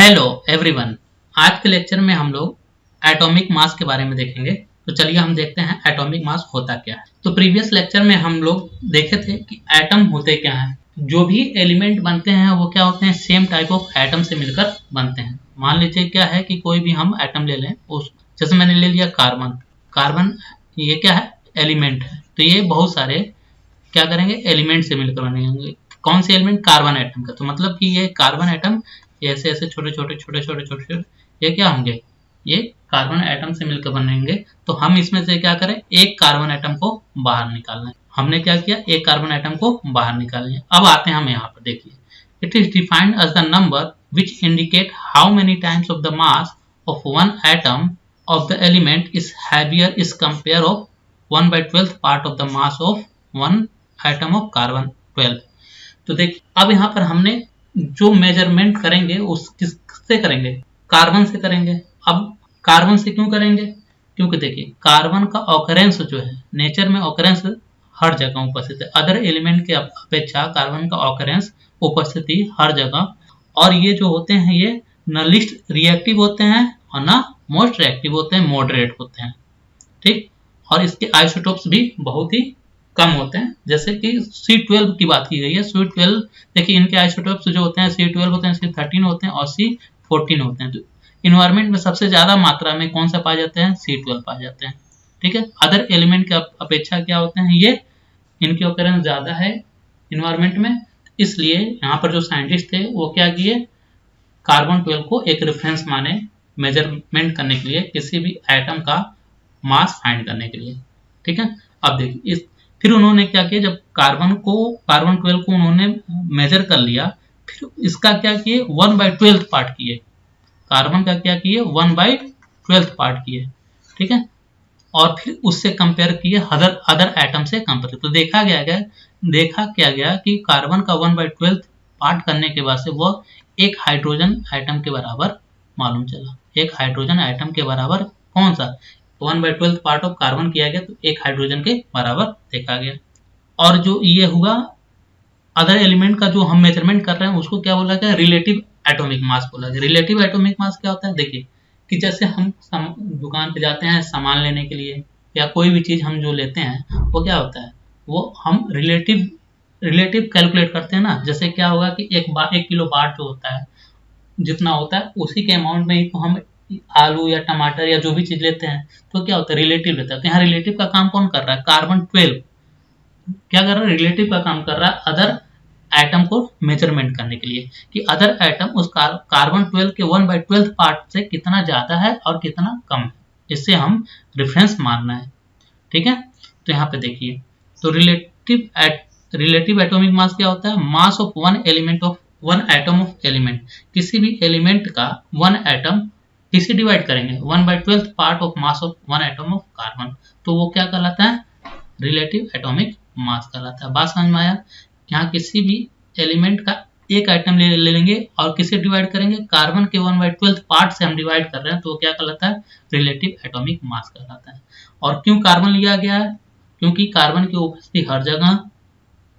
Hello everyone. आज के lecture में हम लोग एटॉमिक मास के बारे में देखेंगे। तो चलिए हम देखते हैं एटॉमिक मास होता क्या है। तो प्रीवियस लेक्चर में हम लोग देखे थे कि एटम होते क्या हैं। जो भी एलिमेंट बनते हैं वो क्या होते हैं, सेम टाइप ऑफ एटम से मिलकर बनते हैं। मान लीजिए क्या है कि कोई भी हम एटम ले लें, उस जैसे मैंने ले लिया कार्बन। कार्बन ये क्या है, एलिमेंट है। तो ये बहुत सारे क्या करेंगे, एलिमेंट से मिलकर बनेंगे। कौन से एलिमेंट, कार्बन एटम का। तो मतलब कि ये कार्बन एटम ऐसे ऐसे छोटे छोटे ये क्या होंगे, ये कार्बन एटम से मिलकर बनेंगे। तो हम इसमें से क्या करें, एक कार्बन एटम को बाहर निकालना है। हमने क्या किया, एक कार्बन एटम को बाहर निकाल लिया। अब आते हैं हम यहाँ पर, देखिए it is defined as the number which indicate how many times of the mass of one atom of the element is heavier is compare of 1/12 part of the mass of one atom of carbon 12। तो देखिए अब यहाँ पर हमने जो measurement करेंगे उस किससे करेंगे, कार्बन से करेंगे। अब कार्बन से क्यों करेंगे, क्योंकि देखिए कार्बन का ऑकरेंस जो है, नेचर में ऑकरेंस हर जगह उपस्थित है। अदर एलिमेंट के अपेक्षा कार्बन का ऑकरेंस उपस्थिति हर जगह। और ये जो होते हैं ये न लिस्ट रिएक्टिव होते हैं और न मोस्ट रिएक्टिव होते हैं, मॉडरेट होते हैं। ठीक, और इसके आइसोटोप्स भी बहुत ही कम होते हैं। जैसे कि C12 की बात की गई है। C12 देखिए इनके आइसोटोप्स जो होते हैं C12 होते हैं, C13 होते हैं और C14 होते हैं। तो इन्वायरमेंट में सबसे ज्यादा मात्रा में कौन सा पाए जाते हैं, C12 पाए जाते हैं। ठीक है, अदर एलिमेंट के अपेक्षा क्या होते हैं, ये इनकी ऑकरेंस ज्यादा है इन्वायरमेंट में। इसलिए यहाँ पर जो साइंटिस्ट थे वो क्या किए, कार्बन 12 को एक रेफरेंस माने मेजरमेंट करने के लिए, किसी भी एटम का मास फाइंड करने के लिए। ठीक है, अब देखिए फिर उन्होंने क्या किया, जब कार्बन 12 को उन्होंने मेजर कर लिया, फिर इसका क्या किए, 1/12 पार्ट किए। कार्बन का क्या किए, 1/12 पार्ट किए। ठीक है, और फिर उससे कंपेयर किए अदर एटम से कंपेयर। तो देखा क्या गया कि कार्बन का 1/12 पार्ट करने के बाद से वह एक हाइड्रोजन एटम के बराबर मालूम चला। एक हाइड्रोजन एटम के बराबर, कौन सा, 1/12 पार्ट ऑफ कार्बन किया गया तो एक हाइड्रोजन के बराबर देखा गया। और जो ये हुआ अदर एलिमेंट का जो हम मेजरमेंट कर रहे हैं उसको क्या बोला गया, रिलेटिव एटॉमिक मास बोला गया। रिलेटिव एटॉमिक मास क्या होता है, देखिए कि जैसे हम दुकान पे जाते हैं सामान लेने के लिए, या कोई भी चीज हम जो लेते हैं वो क्या होता है, वो हम रिलेटिव कैलकुलेट करते हैं ना। जैसे क्या होगा कि 1 किलो बाट जो होता है, जितना होता है उसी के अमाउंट में ही तो हम आलू या टमाटर या जो भी चीज लेते हैं तो क्या होता है, रिलेटिव लेता है। तो यहाँ रिलेटिव का काम कौन कर रहा है, कार्बन 12 क्या कर रहा है, रिलेटिव का काम कर रहा है अदर एटम को मेजरमेंट करने के लिए, कि अदर एटम उस कार्बन 12 के 1/12 पार्ट से कितना ज्यादा है और कितना कम है। इससे हम रेफरेंस मानना है। ठीक है, तो यहाँ पे देखिए, तो रिलेटिव एटॉमिक मास क्या होता है, मास of one atom of element. किसी भी एलिमेंट का वन एटम किसे डिवाइड करेंगे, 1/12 part of mass of one atom of carbon. तो वो क्या कहलाता है, रिलेटिव एटॉमिक मास कहलाता है। बात समझ में आया, यहाँ किसी भी एलिमेंट का एक आइटम ले लेंगे और किसे डिवाइड करेंगे, कार्बन के 1/12 पार्ट से हम डिवाइड कर रहे हैं तो वो क्या कहलाता है, रिलेटिव एटॉमिक मास कहलाता है। और क्यों कार्बन लिया गया है, क्योंकि कार्बन की उपस्थिति हर जगह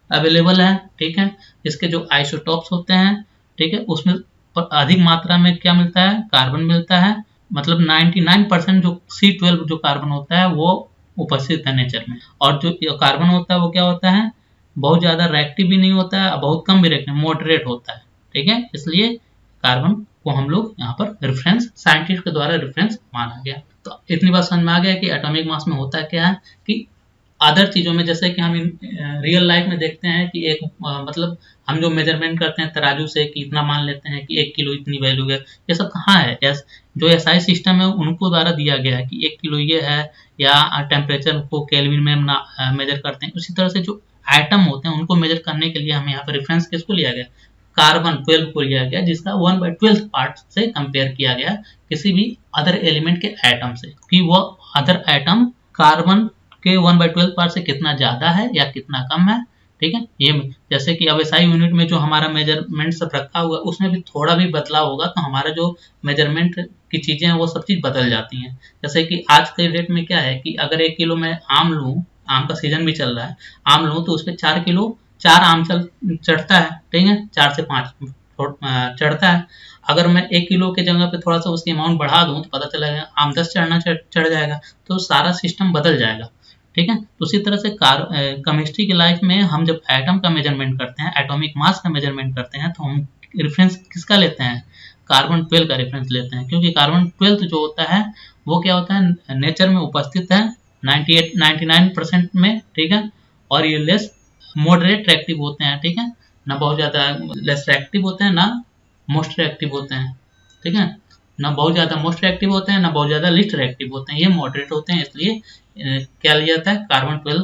अवेलेबल है। ठीक है, इसके जो आइसोटॉप्स होते हैं, ठीक है, उसमें अधिक मात्रा में क्या मिलता है, कार्बन मिलता है। मतलब 99% जो C12 जो कार्बन होता है वो उपस्थित है नेचर में। और जो कार्बन होता है वो क्या होता है, बहुत ज्यादा रिएक्टिव भी नहीं होता है, बहुत कम भी रिएक्टिव, मॉडरेट होता है। ठीक है, इसलिए कार्बन को हम लोग यहाँ पर रेफरेंस, साइंटिस्ट के द्वारा रेफरेंस माना गया। तो इतनी बात समझ में आ गया कि एटॉमिक मास में होता क्या है, कि अदर चीजों में जैसे कि हम रियल लाइफ में देखते हैं कि एक मतलब हम जो मेजरमेंट करते हैं तराजू से कि इतना मान लेते हैं कि 1 किलो इतनी वैल्यू है, ये सब कहाँ है। जो SI सिस्टम है उनको द्वारा दिया गया है कि 1 किलो ये है, या टेम्परेचर को केल्विन में मेजर करते हैं। उसी तरह से जो एटम होते हैं उनको मेजर करने के लिए हमें यहाँ पर रेफरेंस किसको लिया गया, कार्बन 12 को लिया गया, जिसका 1/12 पार्ट से कंपेयर किया गया किसी भी अदर एलिमेंट के एटम से, कि वो अदर एटम कार्बन के 1/12 पार्ट से कितना ज्यादा है या कितना कम है। ठीक है, ये जैसे कि अब SI यूनिट में जो हमारा मेजरमेंट सब रखा हुआ है उसमें भी थोड़ा भी बदलाव होगा तो हमारा जो मेजरमेंट की चीजें हैं वो सब चीज बदल जाती हैं। जैसे कि आज के डेट में क्या है कि अगर 1 किलो मैं आम लूँ, आम का सीजन भी चल रहा है, आम लूँ तो उस पर 4 आम चढ़ता है। ठीक है, 4 से 5 चढ़ता है, अगर मैं 1 किलो के जगह पे थोड़ा सा उसकी अमाउंट बढ़ा दूं तो पता चलेगा आम 10 चढ़ जाएगा, तो सारा सिस्टम बदल जाएगा। ठीक है, तो उसी तरह से केमिस्ट्री की लाइफ में हम जब एटम का मेजरमेंट करते हैं, एटॉमिक मास का मेजरमेंट करते हैं, तो हम रेफरेंस किसका लेते हैं? कार्बन 12 का रेफरेंस लेते हैं, क्योंकि कार्बन 12 जो होता है वो क्या होता है, नेचर में उपस्थित है 99% में। ठीक है, और ये लेस मॉडरेट रिएक्टिव होते हैं। ठीक है, ना बहुत ज़्यादा लेस रिएक्टिव होते हैं, ना मोस्ट रिएक्टिव होते हैं। ठीक है, ना बहुत ज़्यादा मोस्ट रिएक्टिव होते हैं, ना बहुत ज़्यादा लिस्ट रिएक्टिव होते हैं, ये मॉडरेट होते हैं। इसलिए क्या लिया जाता है, कार्बन 12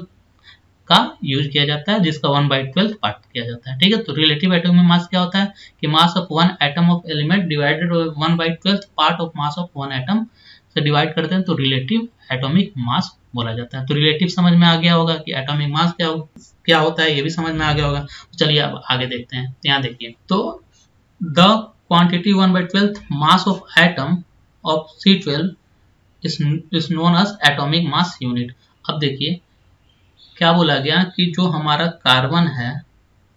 का यूज किया जाता है, जिसका 1/12 पार्ट किया जाता है। ठीक है, तो रिलेटिव एटॉमिक मास क्या होता है कि मास of one atom of element divided 1/12 part of mass of one atom से डिवाइड करते हैं, तो रिलेटिव एटॉमिक मास बोला जाता है। तो रिलेटिव समझ में आ गया होगा कि एटॉमिक मास क्या होता है, ये भी समझ में आ गया होगा। तो चलिए अब आगे देखते हैं। यहाँ देखिए, तो the quantity 1/12 mass of atom of C12 is known as atomic mass unit. अब देखिए क्या बोला गया कि जो हमारा कार्बन है,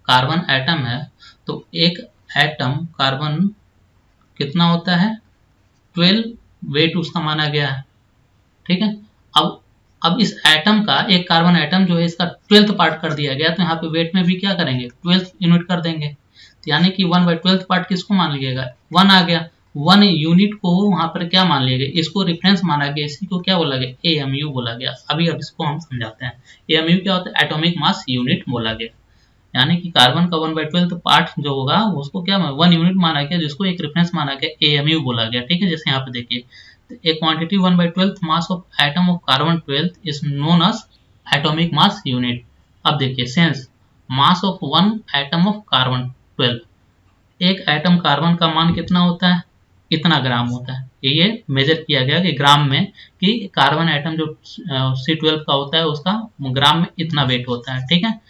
कार्बन एटम है, तो एक एटम कार्बन कितना होता है, 12 वेट उसका माना गया है। ठीक है, अब इस एटम का, एक कार्बन एटम जो है इसका 12th पार्ट कर दिया गया, तो यहाँ पे वेट में भी क्या करेंगे, 12th यूनिट कर देंगे। तो यानी कि 1/12 पार्ट किसको मान लिएगा, 1 आ गया। 1 यूनिट को वहां पर क्या मान लिया गया, इसको रेफरेंस माना गया, इसी को क्या बोला गया, AMU बोला गया। अब इसको हम समझाते हैं। AMU क्या होता है, एटॉमिक मास यूनिट बोला गया। यानी कि कार्बन का 1/12 पार्ट जो होगा उसको क्या 1 यूनिट माना गया, जिसको एक रेफरेंस माना गया, AMU बोला गया। ठीक है, जैसे यहाँ पे देखिए, a quantity 1/12 mass of atom of carbon 12 is known as atomic mass unit। अब देखिए, sense mass of one atom of carbon 12, एक एटम कार्बन का मान कितना होता है, इतना ग्राम होता है। ये मेजर किया गया कि ग्राम में, कि कार्बन एटम जो C12 का होता है उसका ग्राम में इतना वेट होता है। ठीक है,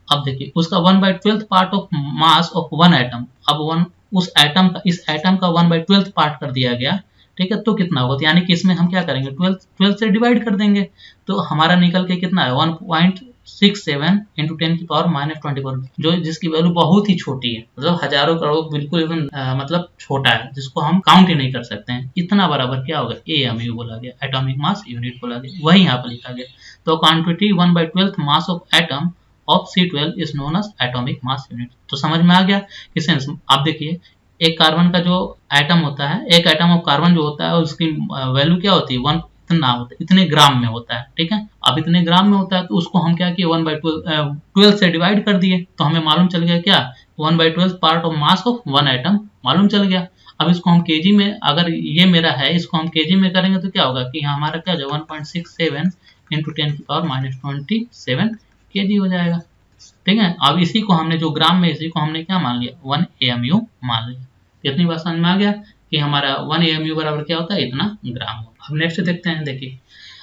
अब देखिए उसका 1/12 part of mass of one atom, अब वन उस एटम का, इस एटम का 1/12 पार्ट कर दिया गया। ठीक है, तो कितना होगा, यानी कि इसमें हम क्या करेंगे, 12 से डिवाइड कर देंगे, तो हमारा निकल के कितना है 1.67 इंटू 10⁻24, जो जिसकी वैल्यू बहुत ही छोटी है, मतलब हजारों करोड़, बिल्कुल एकदम मतलब छोटा है, जिसको हम काउंट ही नहीं कर सकते हैं। इतना बराबर क्या होगा, AMU बोला गया, एटॉमिक मास यूनिट बोला गया, वही यहाँ पर लिखा गया। तो quantity 1/12 mass of atom of C12 is known as atomic mass unit. तो समझ में आ गया कि सेंस। आप देखिए, एक कार्बन का जो एटम होता है, एक एटम ऑफ कार्बन जो होता है उसकी वैल्यू क्या होती है, 1 इतना होता है, इतने ग्राम में होता है। ठीक है, अब इतने ग्राम में होता है तो उसको हम क्या किए, 1/12 से डिवाइड कर दिए, तो हमें मालूम चल गया क्या, 1/12 part of mass of one atom मालूम चल गया। अब इसको हम केजी में, अगर ये मेरा है, इसको हम केजी में करेंगे तो क्या होगा कि हमारा क्या हो जाएगा, 1.67 इंटू 10⁻27 केजी हो जाएगा। ठीक है, अब इसी को हमने जो ग्राम में, इसी को हमने क्या मान लिया, 1 AMU मान लिया। इतनी बात समझ में आ गया कि हमारा 1 AMU बराबर क्या होता है, इतना ग्राम होता है। अब नेक्स्ट देखते हैं, देखिए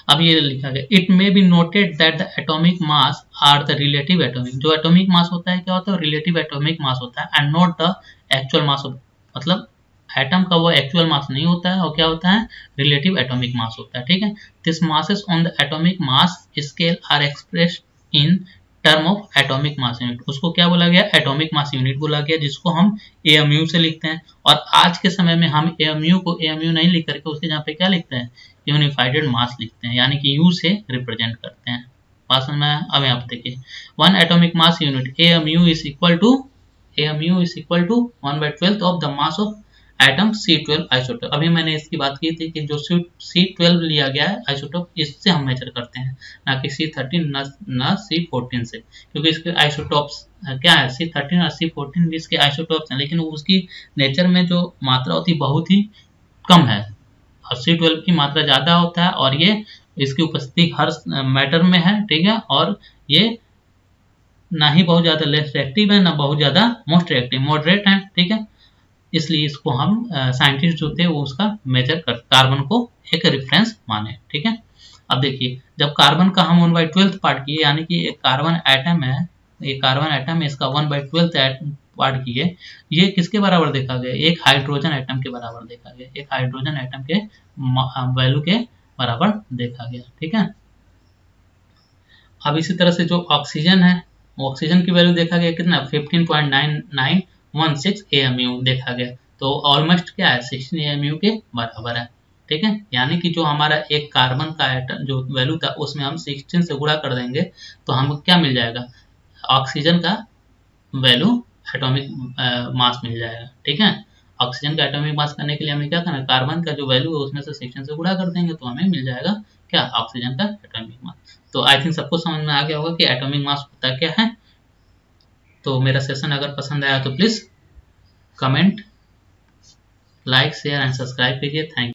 अब ये लिखा गया, it may be noted that the atomic mass are the relative atomic, जो एटॉमिक मास होता है क्या होता है, रिलेटिव एटॉमिक मास होता है, and not the actual mass of, मतलब एटम का वो एक्चुअल मास नहीं होता है, और क्या होता है, रिलेटिव एटॉमिक मास होता है। ठीक है, this masses on the atomic mass scale are expressed in term of atomic mass unit, उसको क्या बोला गया, एटॉमिक मास यूनिट बोला गया, जिसको हम AMU से लिखते हैं। और आज के समय में हम AMU को AMU नहीं लिख करके उसके जहाँ पे क्या लिखते हैं, यूनिफाइड मास लिखते हैं, यानी कि U से रिप्रेजेंट करते हैं। बात समझ में आया? अब यहाँ पे देखिए, 1 atomic mass unit AMU is equal to 1/12 of the mass of atom C12 isotope. अभी मैंने इसकी बात की थी कि जो C12 लिया गया है आइसोटोप, इससे हम मेजर करते हैं, ना कि C13 ना C14 से, क्योंकि इसके आइसोटोप्स क्या है, C13 और C14 भी इसके आइसोटोप्स हैं, लेकिन उसकी नेचर में जो मात्रा होती है बहुत ही कम है, और C12 की मात्रा ज़्यादा होता है, और ये इसकी उपस्थिति हर मैटर में है। ठीक है, और ये ना ही बहुत ज़्यादा लेस रिएक्टिव है, ना बहुत ज़्यादा मोस्ट रिएक्टिव, मॉडरेट है। ठीक है, इसलिए इसको हम साइंटिस्ट जो थे वो उसका मेजर कर, कार्बन को एक रेफरेंस माने। ठीक है, अब देखिए, जब कार्बन का हम 1/12 पार्ट किए, यानी कि एक कार्बन एटम है, ये कार्बन एटम है, इसका 1/12 पार्ट किए, ये किसके बराबर देखा गया, एक हाइड्रोजन एटम के बराबर देखा गया, एक हाइड्रोजन एटम के वैल्यू के बराबर देखा गया। ठीक है, अब इसी तरह से जो ऑक्सीजन है, ऑक्सीजन की वैल्यू देखा गया कितना, 15.99 16 AMU देखा गया। तो ऑलमोस्ट क्या है, 16 AMU के बराबर है। ठीक है, यानी कि जो हमारा एक कार्बन का एटम जो वैल्यू था उसमें हम 16 से गुणा कर देंगे तो हमको क्या मिल जाएगा, ऑक्सीजन का वैल्यू एटॉमिक मास मिल जाएगा। ठीक है, ऑक्सीजन का एटॉमिक मास करने के लिए हमें क्या करना है, कार्बन का जो वैल्यू है उसमें से 16 से गुणा कर देंगे तो हमें मिल जाएगा क्या, ऑक्सीजन का एटॉमिक मास। तो आई थिंक सबको समझ में आ गया होगा कि एटॉमिक मास होता क्या है। तो मेरा सेशन अगर पसंद आया तो please comment, like, share and subscribe कीजिए। Thank you.